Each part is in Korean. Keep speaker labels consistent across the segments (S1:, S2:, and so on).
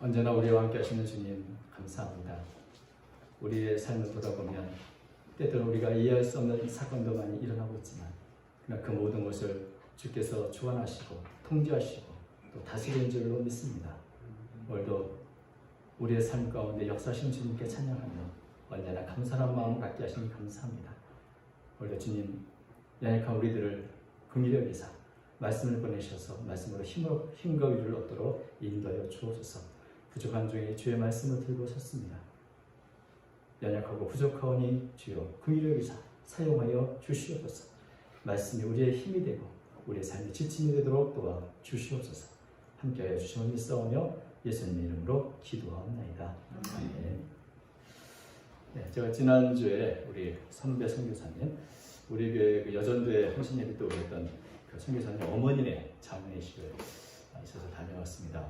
S1: 언제나 우리와 함께 하시는 주님 감사합니다. 우리의 삶을 돌아보면 때때로 우리가 이해할 수 없는 사건도 많이 일어나고 있지만 그러나 그 모든 것을 주께서 주관하시고 통제하시고 또 다스리는 줄로 믿습니다. 오늘도 우리의 삶 가운데 역사하시는 주님께 찬양하며 언제나 감사한 마음을 갖게 하시니 감사합니다. 오늘도 주님 연약한 우리들을 긍휼히 여기사 말씀을 보내셔서 말씀으로 힘과 위를 얻도록 인도하여 주옵소서. 부족한 중에 주의 말씀을 들고 섰습니다. 연약하고 부족하오니 주여 긍휼히 여기사 사용하여 주시옵소서. 말씀이 우리의 힘이 되고 우리의 삶의 지침이 되도록 도와 주시옵소서. 함께하여 주심을 믿사오며 예수님 이름으로 기도하옵나이다. 아멘. 네, 제가 지난주에 우리 선배 선교사님, 우리 교회 그 여전도에 헌신 예배 때 오셨던 그 선교사님 어머님의 장례식을 있어서 다녀왔습니다.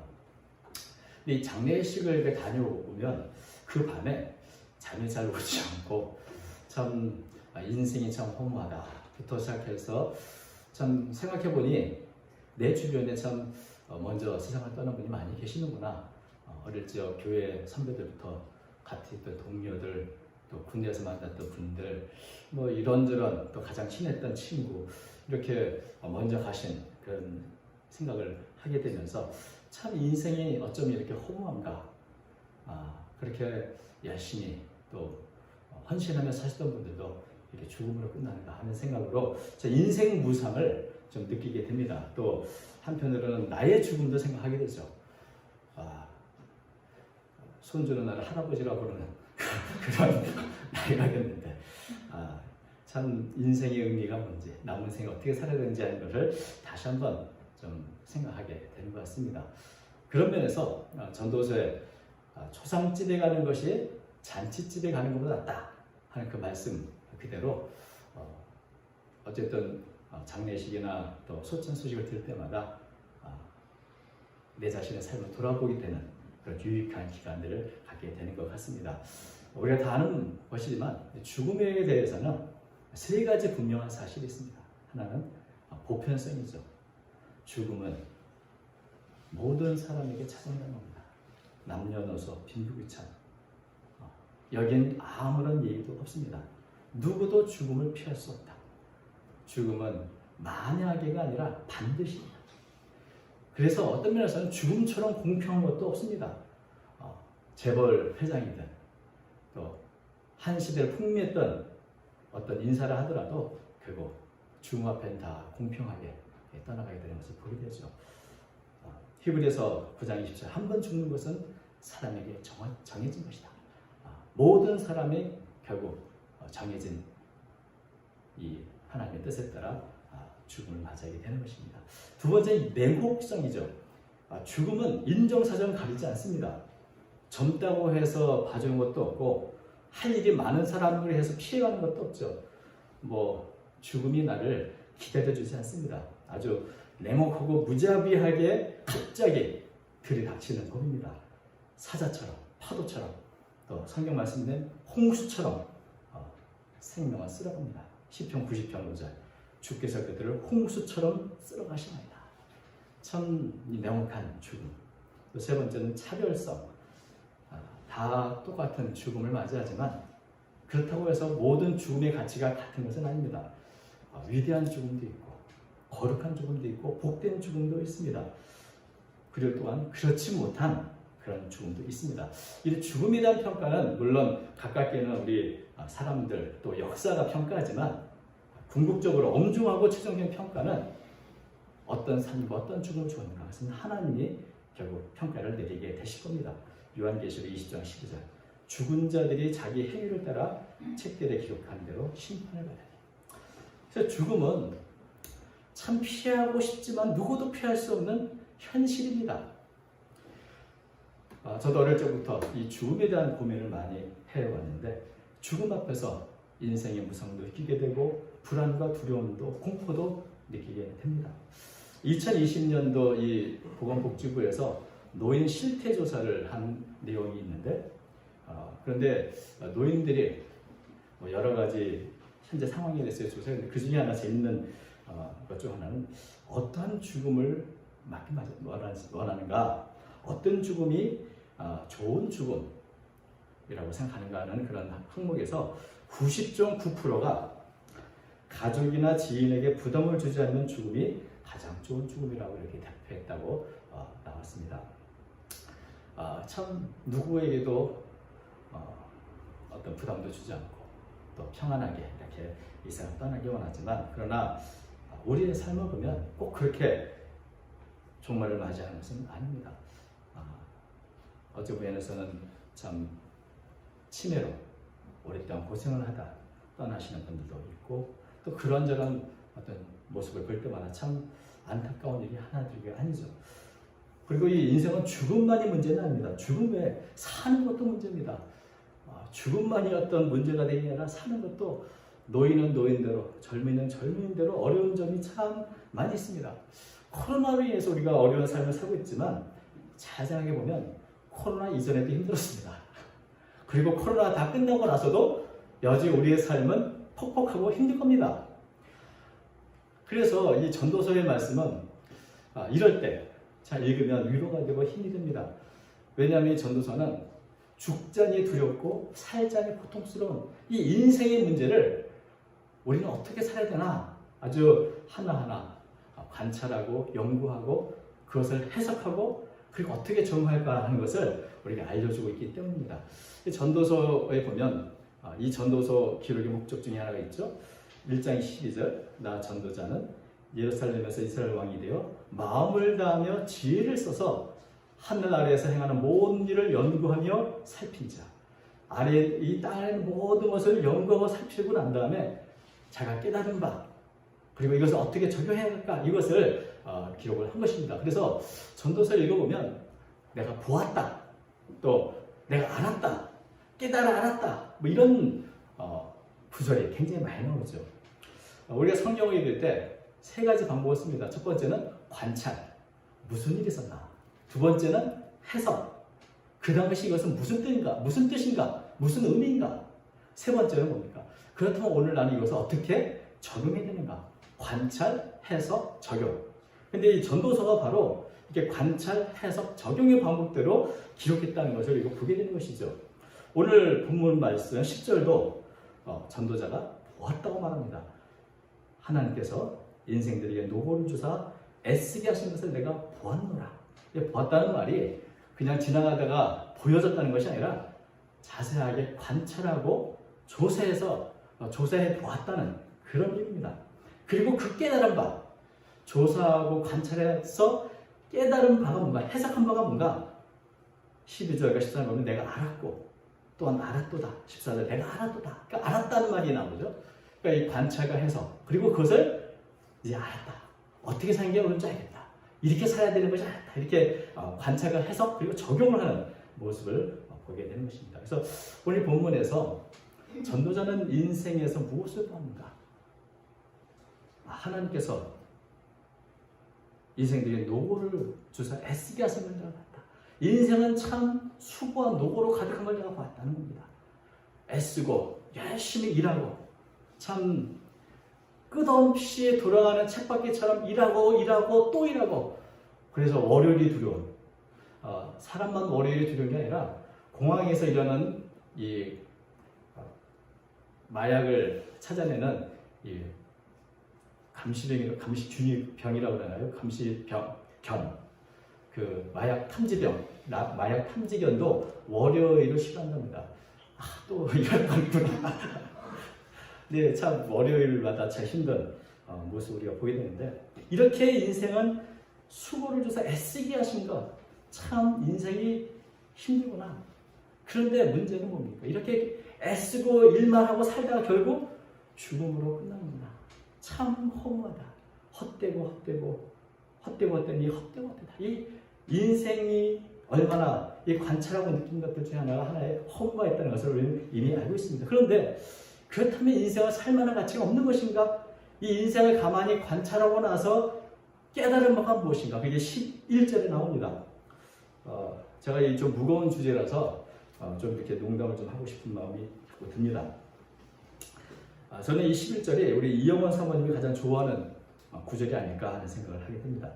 S1: 이 장례식을 다녀오면 그 밤에 잠이 잘 오지 않고 참 인생이 참 허무하다부터 시작해서 참 생각해보니 내 주변에 참 먼저 세상을 떠난 분이 많이 계시는구나. 어릴 적 교회 선배들부터 같이 있던 동료들, 또 군대에서 만났던 분들, 뭐 이런저런 또 가장 친했던 친구, 이렇게 먼저 가신 그런 생각을 하게 되면서 참 인생이 어쩜 이렇게 허무한가. 그렇게 열심히 또 헌신하며 사시던 분들도 이렇게 죽음으로 끝나는가 하는 생각으로 저 인생 무상을 좀 느끼게 됩니다. 또 한편으로는 나의 죽음도 생각하게 되죠. 손주는 나를 할아버지라고 부르는 그런 나이가 됐는데 참 인생의 의미가 뭔지, 남은 생을 어떻게 살아야 되는지 하는 것을 다시 한번 좀 생각하게 되는 것 같습니다. 그런 면에서 전도서에 초상집에 가는 것이 잔치집에 가는 것보다 낫다 하는 그 말씀 그대로 어쨌든 장례식이나 또 소천 소식을 들을 때마다 내 자신의 삶을 돌아보게 되는 그런 유익한 기간들을 갖게 되는 것 같습니다. 우리가 다 아는 것이지만 죽음에 대해서는 세 가지 분명한 사실이 있습니다. 하나는 보편성이죠. 죽음은 모든 사람에게 찾아온다는 겁니다. 남녀노소 빈부귀천 여긴 아무런 예의도 없습니다. 누구도 죽음을 피할 수 없다. 죽음은 만약에가 아니라 반드시입니다. 그래서 어떤 면에서는 죽음처럼 공평한 것도 없습니다. 재벌 회장이든 또 한 시대를 풍미했던 어떤 인사를 하더라도 결국 죽음 앞에는 다 공평하게 떠나가게 되는 것을 보게 되죠. 히브리서 9장 20절 한 번 죽는 것은 사람에게 정해진 것이다. 모든 사람이 결국 정해진 이 하나님의 뜻에 따라 죽음을 맞이하게 되는 것입니다. 두 번째, 냉혹성이죠. 죽음은 인정사정 가리지 않습니다. 젊다고 해서 봐주는 것도 없고 할 일이 많은 사람으로 해서 피해가는 것도 없죠. 죽음이 나를 기다려주지 않습니다. 아주 냉혹하고 무자비하게 갑자기 들이닥치는 법입니다. 사자처럼, 파도처럼, 또 성경 말씀인 홍수처럼 생명을 쓸어갑니다. 시편 90편 5절 주께서 그들을 홍수처럼 쓸어가시나이다. 참 냉혹한 죽음. 또 세 번째는 차별성. 다 똑같은 죽음을 맞이하지만 그렇다고 해서 모든 죽음의 가치가 같은 것은 아닙니다. 위대한 죽음도 있고 거룩한 죽음도 있고 복된 죽음도 있습니다. 그리고 또한 그렇지 못한 그런 죽음도 있습니다. 이 죽음에 대한 평가는 물론 가깝게는 우리 사람들 또 역사가 평가하지만 궁극적으로 엄중하고 최종적인 평가는 어떤 삶과 어떤 죽음을 주었는가, 그것은 하나님이 결국 평가를 내리게 되실 겁니다. 요한계시록 20장 12절 죽은 자들이 자기 행위를 따라 책들에 기록한 대로 심판을 받으니. 그래서 죽음은 참 피하고 싶지만 누구도 피할 수 없는 현실입니다. 저도 어릴 적부터 이 죽음에 대한 고민을 많이 해왔는데 죽음 앞에서 인생의 무상도 느끼게 되고 불안과 두려움도 공포도 느끼게 됩니다. 2020년도 이 보건복지부에서 노인 실태 조사를 한 내용이 있는데 그런데 노인들이 여러 가지 현재 상황에 대해서 조사했는데 그 중에 하나 재밌는 것 중 하나는 어떠한 죽음을 맞기 원하는가, 어떤 죽음이 좋은 죽음이라고 생각하는가 하는 그런 항목에서 90.9%가 가족이나 지인에게 부담을 주지 않는 죽음이 가장 좋은 죽음이라고 이렇게 대표했다고 나왔습니다. 참 누구에게도 어떤 부담도 주지 않고 또 평안하게 이렇게 이 세상 떠나기 원하지만, 그러나 우리의 삶을 보면 꼭 그렇게 종말을 맞이하는 것은 아닙니다. 어쩌고 면에서는 참 치매로 오랫동안 고생을 하다 떠나시는 분들도 있고, 또 그런저런 어떤 모습을 볼 때마다 참 안타까운 일이 하나둘이 아니죠. 그리고 이 인생은 죽음만이 문제는 아닙니다. 죽음 외에 사는 것도 문제입니다. 죽음만이 어떤 문제가 되는 게 아니라 사는 것도 노인은 노인대로, 젊은이는 젊은이대로 어려운 점이 참 많이 있습니다. 코로나로 인해서 우리가 어려운 삶을 살고 있지만 자세하게 보면 코로나 이전에도 힘들었습니다. 그리고 코로나 다 끝나고 나서도 여전히 우리의 삶은 퍽퍽하고 힘들 겁니다. 그래서 이 전도서의 말씀은 이럴 때 잘 읽으면 위로가 되고 힘이 됩니다. 왜냐하면 이 전도서는 죽자니 두렵고 살자니 고통스러운 이 인생의 문제를 우리는 어떻게 살아야 되나 아주 하나하나 관찰하고 연구하고 그것을 해석하고 그리고 어떻게 적용할까 하는 것을 우리에게 알려주고 있기 때문입니다. 이 전도서에 보면 이 전도서 기록의 목적 중에 하나가 있죠. 1장 12절 나 전도자는 예루살렘에서 이스라엘 왕이 되어 마음을 다하며 지혜를 써서 하늘 아래에서 행하는 모든 일을 연구하며 살핀 자, 아래 이 땅에 모든 것을 연구하고 살피고 난 다음에 자가 깨달은 바, 그리고 이것을 어떻게 적용해야 할까, 이것을 기록을 한 것입니다. 그래서 전도서를 읽어보면 내가 보았다, 또 내가 알았다, 깨달아 알았다, 뭐 이런 구절이 굉장히 많이 나오죠. 우리가 성경을 읽을 때 세 가지 방법을 씁니다. 첫 번째는 관찰, 무슨 일이 있었나. 두 번째는 해석, 그 당시 이것은 무슨 뜻인가, 무슨 의미인가. 세 번째는 뭡니까? 그렇다면 오늘 나는 이것을 어떻게 적용해야 되는가. 관찰, 해석, 적용. 근데 이 전도서가 바로 이렇게 관찰, 해석, 적용의 방법대로 기록했다는 것을 이거 보게 되는 것이죠. 오늘 본문 말씀 10절도 전도자가 보았다고 말합니다. 하나님께서 인생들에게 노고를 주사 애쓰게 하신 것을 내가 보았노라. 보았다는 말이 그냥 지나가다가 보여졌다는 것이 아니라 자세하게 관찰하고 조사해 보았다는 그런 의미입니다. 그리고 그 깨달은 바, 조사하고 관찰해서 깨달은 바가 뭔가, 해석한 바가 뭔가, 12절과 14절 보면 내가 알았고 또한 알았도다. 14절 내가 알았도다. 그러니까 알았다는 말이 나오죠. 그러니까 이 관찰과 해석, 그리고 그것을 이제 알았다. 어떻게 사는 게 옳은지 알겠다. 이렇게 살아야 되는 것이 알았다. 이렇게 관찰과 해석 그리고 적용을 하는 모습을 보게 되는 것입니다. 그래서 오늘 본문에서 전도자는 인생에서 무엇을 보는가? 하나님께서 인생들에게 노고를 주사 애쓰게 하신 걸 내가 봤다. 인생은 참 수고와 노고로 가득한 걸 내가 봤다는 겁니다. 애쓰고 열심히 일하고 참 끝없이 돌아가는 쳇바퀴처럼 일하고 또 일하고, 그래서 월요일이 두려운, 사람만 월요일이 두려운 게 아니라 공항에서 일하는 이 마약을 찾아내는 이 감시병이라고 그러나요? 감시병, 그 마약 탐지병, 마약 탐지견도 월요일을 싫어한답니다. 또 일할 거구나. 네, 참 월요일마다 참 힘든 모습을 우리가 보게 되는데, 이렇게 인생은 수고를 줘서 애쓰게 하신 것, 참 인생이 힘들구나. 그런데 문제는 뭡니까? 이렇게 애쓰고 일만 하고 살다가 결국 죽음으로 끝납니다. 참 허무하다. 헛되고 헛되다. 이 인생이 얼마나 이 관찰하고 느낀 것들 중에 하나의 허무가 있다는 것을 우리는 이미 알고 있습니다. 그런데 그렇다면 인생은 살만한 가치가 없는 것인가? 이 인생을 가만히 관찰하고 나서 깨달은 바가 무엇인가? 그게 11절에 나옵니다. 제가 이 좀 무거운 주제라서 좀 이렇게 농담을 좀 하고 싶은 마음이 자꾸 듭니다. 저는 이 11절이 우리 이영원 사모님이 가장 좋아하는 구절이 아닐까 하는 생각을 하게 됩니다.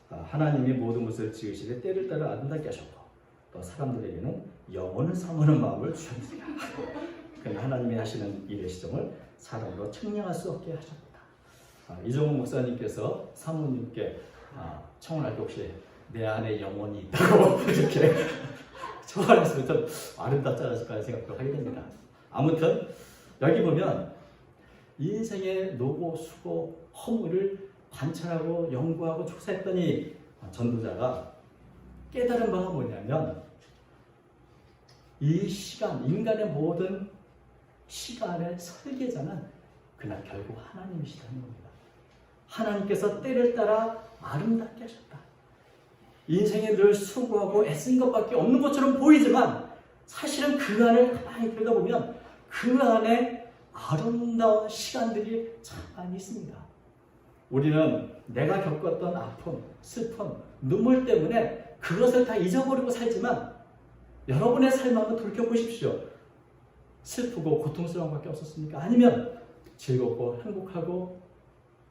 S1: 하나님이 모든 것을 지으시되 때를 따라 아름답게 하셨고 또 사람들에게는 영혼을 삼으는 마음을 주셨습니다. 그러나 하나님이 하시는 일의 시종을 사람으로 측량할 수 없게 하셨다. 이종훈 목사님께서 사모님께 청혼할 때 혹시 내 안에 영혼이 있다고 이렇게 청혼했으면 좀 아름답지 않았을까 생각도 하게 됩니다. 아무튼 여기 보면 인생의 노고, 수고, 허물을 관찰하고 연구하고 조사했더니 전도자가 깨달은 바가 뭐냐면 이 시간, 인간의 모든 시간의 설계자는 그날 결국 하나님이시다는 겁니다. 하나님께서 때를 따라 아름답게 하셨다. 인생에 늘 수고하고 애쓴 것밖에 없는 것처럼 보이지만 사실은 그 안을 가만히 들여다보면 그 안에 아름다운 시간들이 참 많이 있습니다. 우리는 내가 겪었던 아픔, 슬픔, 눈물 때문에 그것을 다 잊어버리고 살지만 여러분의 삶 한번 돌이켜보십시오. 슬프고 고통스러운 것밖에 없었습니까? 아니면 즐겁고 행복하고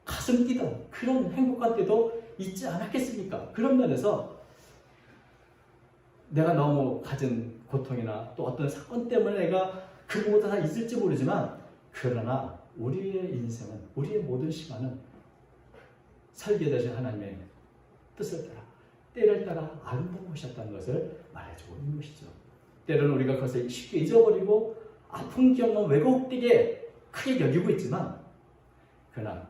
S1: 가슴 뛰던 그런 행복한 때도 있지 않았겠습니까? 그런 면에서 내가 너무 가진 고통이나 또 어떤 사건 때문에 내가 그 모두 다 있을지 모르지만 그러나 우리의 인생은, 우리의 모든 시간은 설계되신 하나님의 뜻을 따라, 때를 따라 아름다우셨다는 것을 말해주고 있는 것이죠. 때로는 우리가 그것을 쉽게 잊어버리고 아픈 기억만 왜곡되게 크게 여기고 있지만 그러나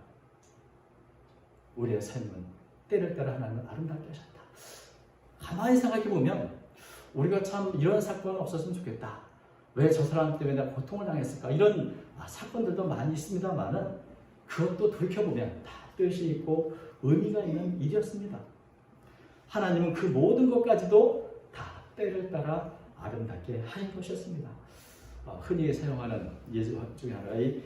S1: 우리의 삶은 때를 따라 하나님은 아름답게 하셨다. 가만히 생각해보면 우리가 참 이런 사건은 없었으면 좋겠다. 왜 저 사람 때문에 내가 고통을 당했을까? 이런 사건들도 많이 있습니다만은 그것도 돌이켜보면 다 뜻이 있고 의미가 있는 일이었습니다. 하나님은 그 모든 것까지도 다 때를 따라 아름답게 하신 것이었습니다. 흔히 사용하는 예절 중에 하나의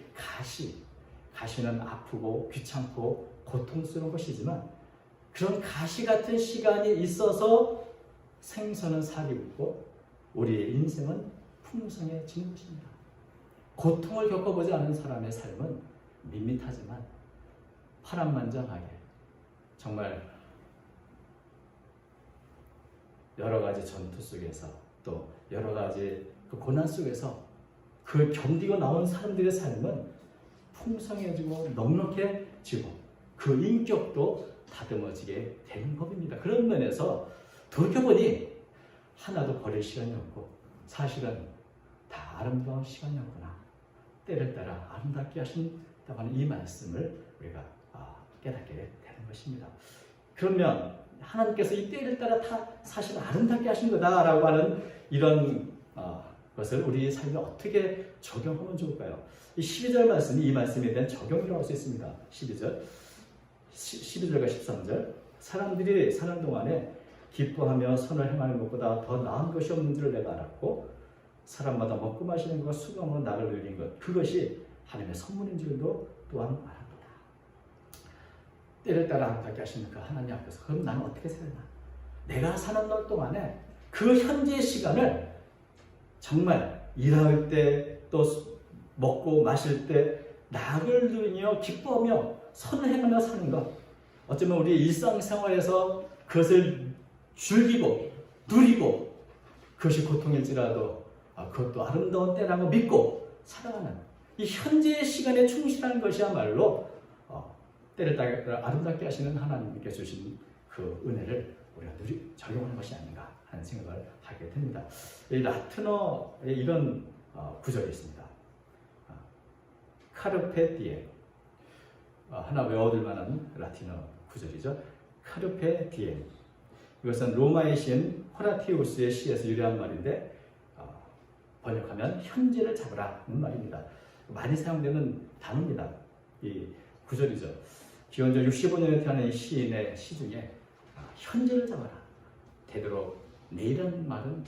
S1: 가시는 아프고 귀찮고 고통스러운 것이지만 그런 가시 같은 시간이 있어서 생선은 살이 붙고 우리의 인생은 풍성해지는 것입니다. 고통을 겪어보지 않은 사람의 삶은 밋밋하지만 파란만장하게 정말 여러 가지 전투 속에서 또 여러 가지 그 고난 속에서 그 견디고 나온 사람들의 삶은 풍성해지고 넉넉해지고 그 인격도 다듬어지게 되는 법입니다. 그런 면에서 돌이켜보니 하나도 버릴 시간이 없고 사실은 다 아름다운 시간이었구나. 때를 따라 아름답게 하신다고 하는 이 말씀을 우리가 깨닫게 되는 것입니다. 그러면 하나님께서 이 때를 따라 다 사실 아름답게 하신 거다라고 하는 이런 것을 우리 삶에 어떻게 적용하면 좋을까요? 이 12절 말씀이 이 말씀에 대한 적용이라고 할 수 있습니다. 12절과 13절 사람들이 사는 동안에 기뻐하며 선을 행하는 것보다 더 나은 것이 없는 줄을 내가 알았고 사람마다 먹고 마시는 것과 수감으로 나를 누린 것 그것이 하나님의 선물인 줄도 또한 알았다. 때를 따라 아름답게 하시는 그 하나님 앞에서 그럼 나는 어떻게 살나? 내가 사는 날 동안에 그 현재의 시간을 정말 일할 때 또 먹고 마실 때 나를 누리며 기뻐하며 선을 행하며 사는 것 어쩌면 우리 일상생활에서 그것을 즐기고 누리고 그것이 고통일지라도 그것도 아름다운 때라고 믿고 살아가는 이 현재의 시간에 충실하는 것이야말로 때를 따라 아름답게 하시는 하나님께 주신 그 은혜를 우리가 적용하는 것이 아닌가 하는 생각을 하게 됩니다. 이 라틴어에 이런 구절이 있습니다. 카르페 디엠 하나 외워둘 만한 라틴어 구절이죠. 카르페 디엠 이것은 로마의 시인 호라티우스의 시에서 유래한 말인데 번역하면 현재를 잡으라는 말입니다. 많이 사용되는 단어입니다. 이 구절이죠. 기원전 65년에 태어난 이 시인의 시 중에 현재를 잡아라. 되도록 내일이라는 말은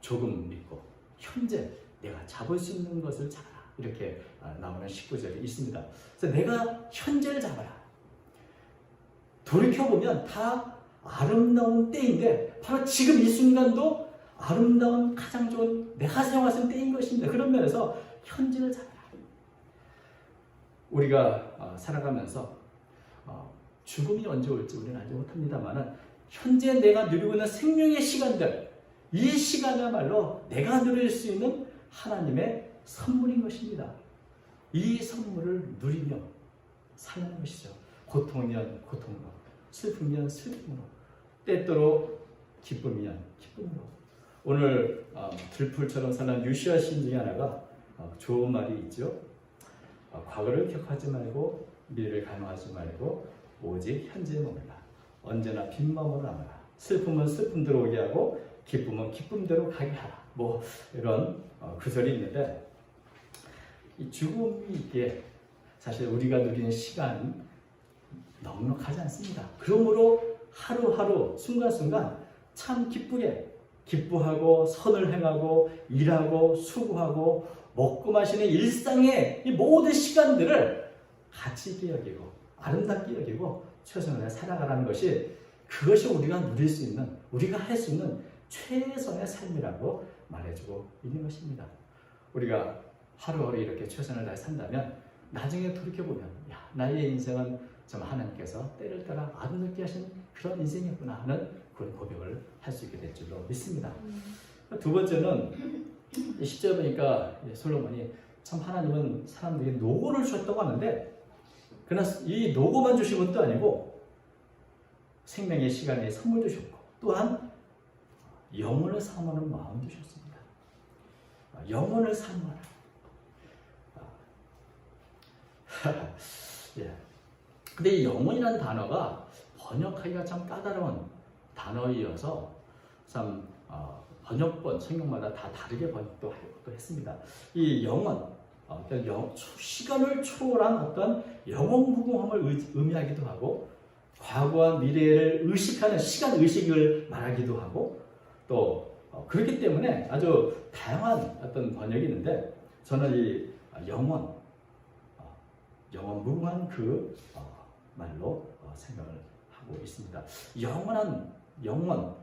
S1: 조금 믿고 현재 내가 잡을 수 있는 것을 잡아라. 이렇게 나오는 19절이 있습니다. 그래서 내가 현재를 잡아라. 돌이켜보면 다 아름다운 때인데 바로 지금 이 순간도 아름다운 가장 좋은 내가 사용할 수 있는 때인 것입니다. 그런 면에서 현재를 잡아라. 우리가 살아가면서 죽음이 언제 올지 우리는 알지 못합니다만 현재 내가 누리고 있는 생명의 시간들 이 시간이야말로 내가 누릴 수 있는 하나님의 선물인 것입니다. 이 선물을 누리며 사는 것이죠. 고통이면 고통으로, 슬픔이면 슬픔으로, 때때로 기쁨이면 기쁨으로. 오늘 들풀처럼 사는 유시아 시인 중에 하나가 좋은 말이 있죠. 과거를 기억하지 말고 미래를 갈망하지 말고 오직 현재에 머물라. 언제나 빈 마음으로 남아라. 슬픔은 슬픔대로 오게 하고 기쁨은 기쁨대로 가게 하라. 뭐 이런 구절이 있는데, 이 죽음이 이게 사실 우리가 누리는 시간이 넉넉하지 않습니다. 그러므로 하루하루 순간순간 참 기쁘게 기뻐하고 선을 행하고 일하고 수고하고 먹고 마시는 일상의 이 모든 시간들을 가치 있게 여기고 아름답게 여기고 최선을 다해 살아가라는 것이, 그것이 우리가 누릴 수 있는, 우리가 할 수 있는 최선의 삶이라고 말해주고 있는 것입니다. 우리가 하루하루 이렇게 최선을 다해 산다면 나중에 돌이켜보면 나의 인생은 정말 하나님께서 때를 따라 아름답게 하신 그런 인생이었구나 하는 그런 고백을 할 수 있게 될 줄로 믿습니다. 두 번째는 10절 보니까 솔로몬이 참 하나님은 사람들에게 노고를 주셨다고 하는데, 그러나 이 노고만 주신 것도 아니고 생명의 시간에 선물 주셨고 또한 영혼을 사모하는 마음 주셨습니다. 영혼을 사모하라. 예. 근데 이 영혼이라는 단어가 번역하기가 참 까다로운 단어이어서 참 번역본 성경마다 다 다르게 번역도 했습니다. 이 영혼, 시간을 초월한 어떤 영원무궁함을 의미하기도 하고, 과거와 미래를 의식하는 시간 의식을 말하기도 하고, 또 그렇기 때문에 아주 다양한 어떤 번역이 있는데, 저는 이 영원무궁한 그 말로 생각을 하고 있습니다. 영원이라는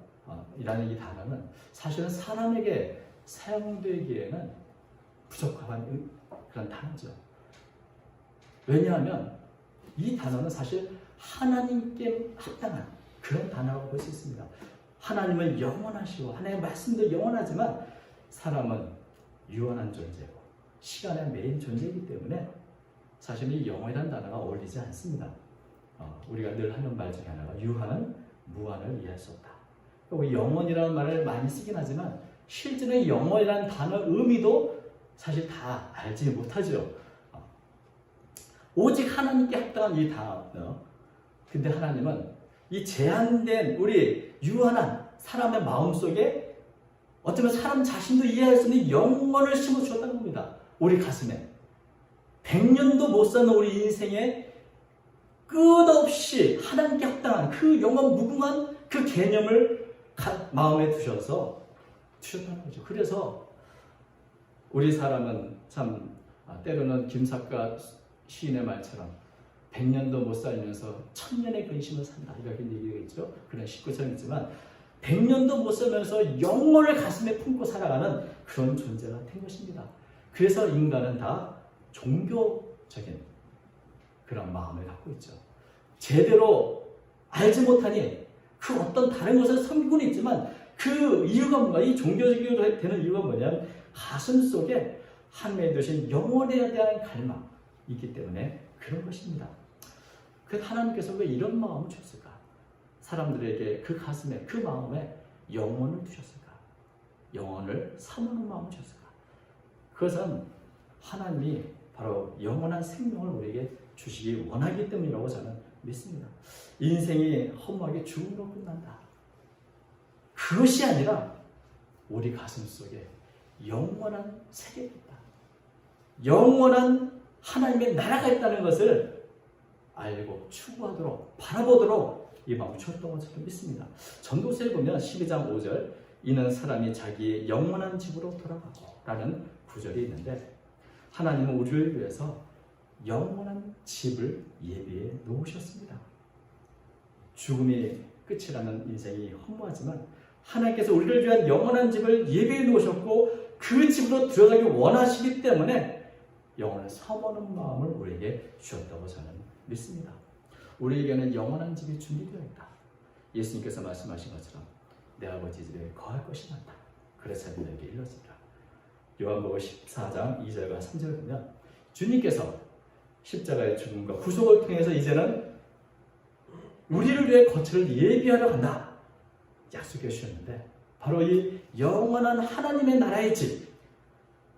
S1: 이 단어는 사실은 사람에게 사용되기에는 부적합한 그런 단어죠. 왜냐하면 이 단어는 사실 하나님께 합당한 그런 단어라고 볼 수 있습니다. 하나님은 영원하시고 하나님의 말씀도 영원하지만 사람은 유한한 존재고 시간에 매인 존재이기 때문에 사실 이 영원이라는 단어가 어울리지 않습니다. 우리가 늘 하는 말 중에 하나가 유한은 무한을 이해할 수 없다. 영원이라는 말을 많이 쓰긴 하지만 실제는 영원이라는 단어 의미도 사실 다 알지 못하죠. 오직 하나님께 합당한 이 단어. 근데 하나님은 이 제한된 우리 유한한 사람의 마음속에 어쩌면 사람 자신도 이해할 수 있는 영혼을 심어주었다는 겁니다. 우리 가슴에. 100년도 못 사는 우리 인생에 끝없이 하나님께 합당한 그 영원 무궁한 그 개념을 마음에 두셔서 주셨다는 거죠. 그래서 우리 사람은 참 때로는 김사과 시인의 말처럼 100년도 못 살면서 1000년의 근심을 산다 이렇게 얘기가 있죠. 그런 19절 있지만 100년도 못 살면서 영혼을 가슴에 품고 살아가는 그런 존재가 된 것입니다. 그래서 인간은 다 종교적인 그런 마음을 갖고 있죠. 제대로 알지 못하니 그 어떤 다른 것을 섬기고는 있지만 그 이유가 뭔가, 이 종교적으로 되는 이유가 뭐냐면 가슴 속에 하나님의 두신 영혼에 대한 갈망이 있기 때문에 그런 것입니다. 그 하나님께서 왜 이런 마음을 주셨을까? 사람들에게 그 가슴에, 그 마음에 영혼을 주셨을까? 영혼을 사모하는 마음을 주셨을까? 그것은 하나님이 바로 영원한 생명을 우리에게 주시기 원하기 때문이라고 저는 믿습니다. 인생이 허무하게 죽음으로 끝난다. 그것이 아니라 우리 가슴 속에 영원한 세계가 있다. 영원한 하나님의 나라가 있다는 것을 알고 추구하도록 바라보도록 이 마음을 주었다고 저는 믿습니다. 전도서에 보면 12장 5절 이는 사람이 자기의 영원한 집으로 돌아가고 라는 구절이 있는데, 하나님은 우리를 위해서 영원한 집을 예비해 놓으셨습니다. 죽음이 끝이라는 인생이 허무하지만 하나님께서 우리를 위한 영원한 집을 예비해 놓으셨고 그 집으로 들어가기 원하시기 때문에 영원을 사모하는 마음을 우리에게 주셨다고 저는 믿습니다. 우리에게는 영원한 집이 준비되어 있다. 예수님께서 말씀하신 것처럼 내 아버지 집에 거할 것이 많다. 그래서 너에게 일렀으리라. 요한복음 14장 2절과 3절을 보면 주님께서 십자가의 죽음과 구속을 통해서 이제는 우리를 위해 거처를 예비하러 간다 약속해 주셨는데, 바로 이 영원한 하나님의 나라의 집,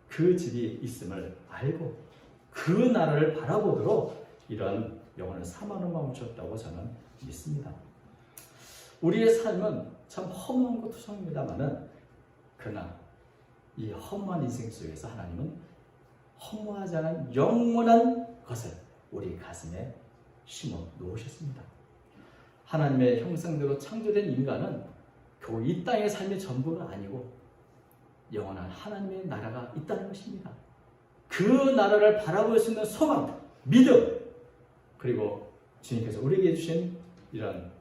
S1: 그 집이 있음을 알고 그 나라를 바라보도록 이러한 영혼을 사모하는 마음을 주었다고 저는 믿습니다. 우리의 삶은 참 허무한 것 투성입니다만은, 그러나 이 허무한 인생 속에서 하나님은 허무하지 않은 영원한 것을 우리 가슴에 심어 놓으셨습니다. 하나님의 형상대로 창조된 인간은 결국 이 땅의 삶이 전부가 아니고 영원한 하나님의 나라가 있다는 것입니다. 그 나라를 바라볼 수 있는 소망, 믿음, 그리고 주님께서 우리에게 주신 이런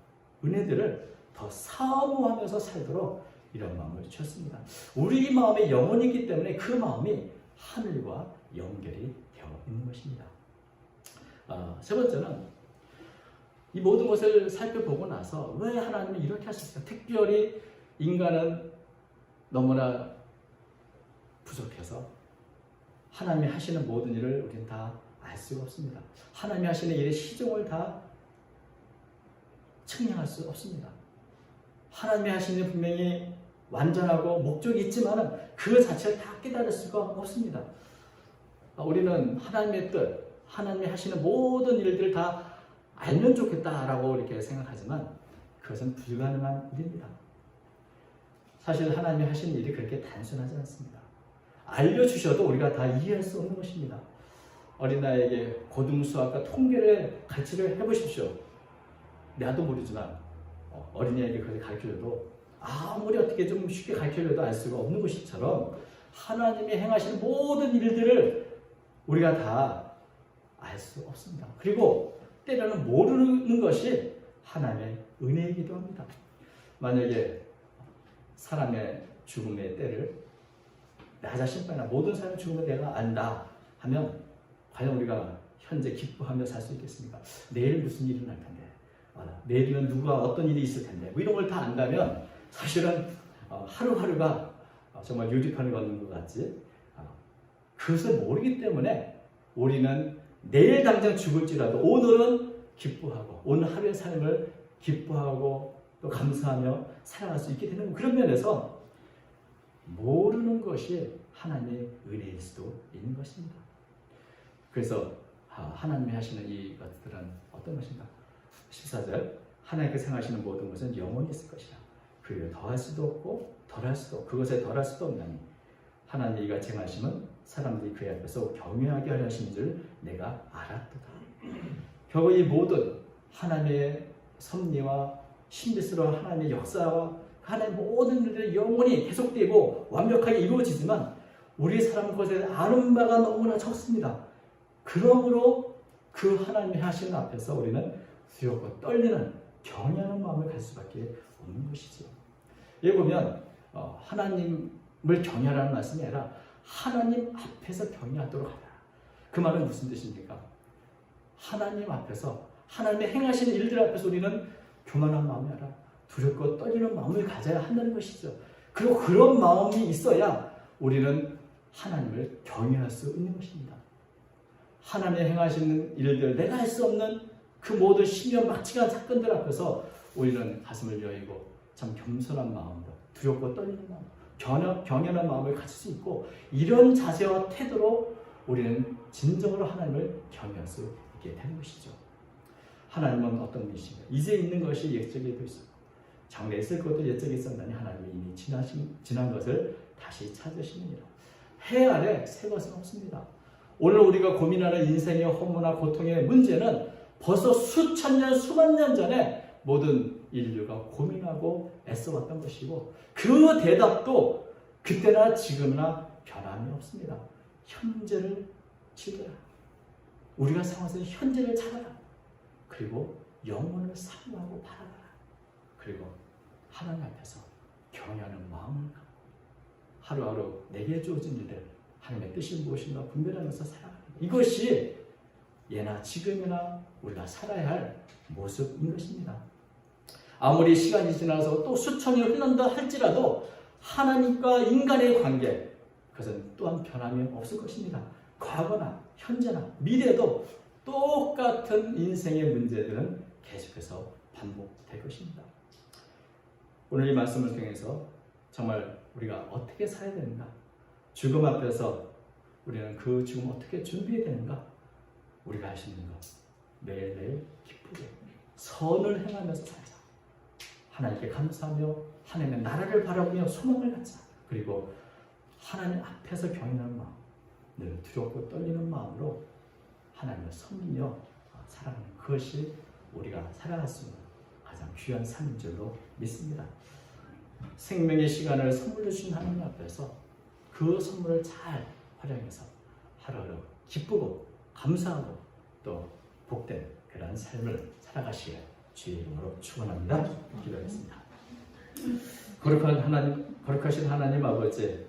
S1: 은혜들을 더 사모하면서 살도록 이런 마음을 주셨습니다. 우리 마음에 영혼이 있기 때문에 그 마음이 하늘과 연결이 되어 있는 것입니다. 세 번째는 이 모든 것을 살펴보고 나서 왜 하나님은 이렇게 하셨을까? 특별히 인간은 너무나 부족해서 하나님이 하시는 모든 일을 우리는 다 알 수가 없습니다. 하나님이 하시는 일의 시종을 다 측량할 수 없습니다. 하나님이 하시는 일 분명히 완전하고 목적이 있지만 그 자체를 다 깨달을 수가 없습니다. 우리는 하나님의 뜻, 하나님이 하시는 모든 일들을 다 알면 좋겠다라고 이렇게 생각하지만 그것은 불가능한 일입니다. 사실 하나님이 하시는 일이 그렇게 단순하지 않습니다. 알려주셔도 우리가 다 이해할 수 없는 것입니다. 어린아이에게 고등수학과 통계를 가르치려 해보십시오. 나도 모르지만 어린이에게 그렇게 가르쳐줘도 아무리 어떻게 좀 쉽게 가르쳐줘도 알 수가 없는 것처럼 하나님이 행하시는 모든 일들을 우리가 다 알 수 없습니다. 그리고 때로는 모르는 것이 하나님의 은혜이기도 합니다. 만약에 사람의 죽음의 때를 나 자신뿐만 아니라 모든 사람의 죽음을 내가 안다 하면 과연 우리가 현재 기뻐하며 살 수 있겠습니까? 내일 무슨 일이 날 텐데, 내일은 누가 어떤 일이 있을 텐데, 뭐 이런 걸 다 안다면 사실은 하루하루가 정말 유리판을 걷는 것 같지. 그것을 모르기 때문에 우리는 내일 당장 죽을지라도 오늘은 기뻐하고 오늘 하루의 삶을 기뻐하고 또 감사하며 살아갈 수 있게 되는 그런 면에서 모르는 것이 하나님의 은혜일 수도 있는 것입니다. 그래서 하나님이 하시는 이 것들은 어떤 것인가? 14절 하나님께서 행하시는 모든 것은 영원히 있을 것이라. 그리고 더할 수도 없고 덜할 수도 없고 그것에 덜할 수도 없나니 하나님이 이같이 행하심은 사람들이 그의 앞에서 경외하게 하려 하신 줄 내가 알았도다. 결국 이 모든 하나님의 섭리와 신비스러운 하나님의 역사와 하나님의 모든 일들이 영원히 계속되고 완벽하게 이루어지지만 우리 사람 것에 아는 바가 너무나 적습니다. 그러므로 그 하나님이 하시는 앞에서 우리는 두렵고 떨리는 경외하는 마음을 갈 수밖에 없는 것이죠. 여기 보면 하나님을 경외하라는 말씀이 아니라 하나님 앞에서 경외하도록 하라. 그 말은 무슨 뜻입니까? 하나님 앞에서 하나님의 행하시는 일들 앞에서 우리는 교만한 마음이 아니라 두렵고 떨리는 마음을 가져야 한다는 것이죠. 그리고 그런 마음이 있어야 우리는 하나님을 경외할 수 있는 것입니다. 하나님의 행하시는 일들, 내가 할 수 없는 그 모든 신비막지한 사건들 앞에서 우리는 가슴을 여의고 참 겸손한 마음으로 두렵고 떨리는 마음, 경연한 마음을 가질 수 있고 이런 자세와 태도로 우리는 진정으로 하나님을 경외할 수 있게 되는 것이죠. 하나님은 어떤 분이신가? 이제 있는 것이 옛적에도 있었고 장래 있을 것도 옛적에 있었나니 하나님이 이미 지난 것을 다시 찾으시느니라. 해 아래 새 것은 없습니다. 오늘 우리가 고민하는 인생의 허무나 고통의 문제는 벌써 수천 년, 수만 년 전에 모든 인류가 고민하고 애써왔던 것이고 그 대답도 그때나 지금이나 변함이 없습니다. 현재를 즐겨라. 우리가 살아서 현재를 찾아라. 그리고 영혼을 사모하고 바라봐라. 그리고 하나님 앞에서 경외하는 마음을 갖고 하루하루 내게 주어진 일을 하나님의 뜻이 무엇인가 분별하면서 살아가는 것. 이것이 예나 지금이나 우리가 살아야 할 모습인 것입니다. 아무리 시간이 지나서 또 수천이 흘른다 할지라도 하나님과 인간의 관계, 그것은 또한 변함이 없을 것입니다. 과거나 현재나 미래도 똑같은 인생의 문제들은 계속해서 반복될 것입니다. 오늘 이 말씀을 통해서 정말 우리가 어떻게 살아야 되는가, 죽음 앞에서 우리는 그 죽음 어떻게 준비해야 되는가, 우리가 할 수 있는 것, 매일매일 기쁘게 선을 행하면서 살자. 하나님께 감사하며 하나님의 나라를 바라보며 소망을 갖자. 그리고 하나님 앞에서 경외하는 마음, 늘 두렵고 떨리는 마음으로 하나님을 섬기며 살아가는 그것이 우리가 살아갈 수 있는 가장 귀한 삶인 줄로 믿습니다. 생명의 시간을 선물로 주신 하나님 앞에서 그 선물을 잘 활용해서 하루하루 기쁘고 감사하고 또 복된 그러한 삶을 살아가시길 주의 이름으로 축원합니다. 기도하겠습니다. 거룩하신 하나님 아버지,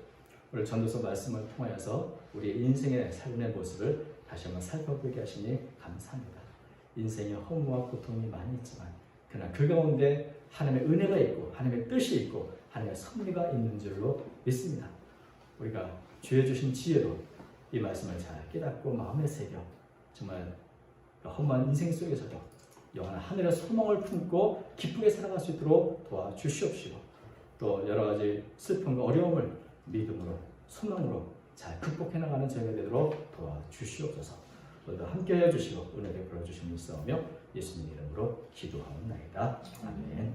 S1: 오늘 전도서 말씀을 통하여서 우리 인생의 삶의 모습을 다시 한번 살펴보게 하시니 감사합니다. 인생의 허무와 고통이 많이 있지만 그러나 그 가운데 하나님의 은혜가 있고 하나님의 뜻이 있고 하나님의 섭리가 있는 줄로 믿습니다. 우리가 주여 주신 지혜로 이 말씀을 잘 깨닫고 마음에 새겨 정말 험한 인생 속에서도 영원한 하늘의 소망을 품고 기쁘게 살아갈 수 있도록 도와주시옵시고, 또 여러 가지 슬픔과 어려움을 믿음으로 소망으로 잘 극복해 나가는 저희가 되도록 도와주시옵소서. 오늘도 함께해 주시고 은혜 베풀어 주시니 있사오며 예수님 이름으로 기도하옵나이다. 아멘.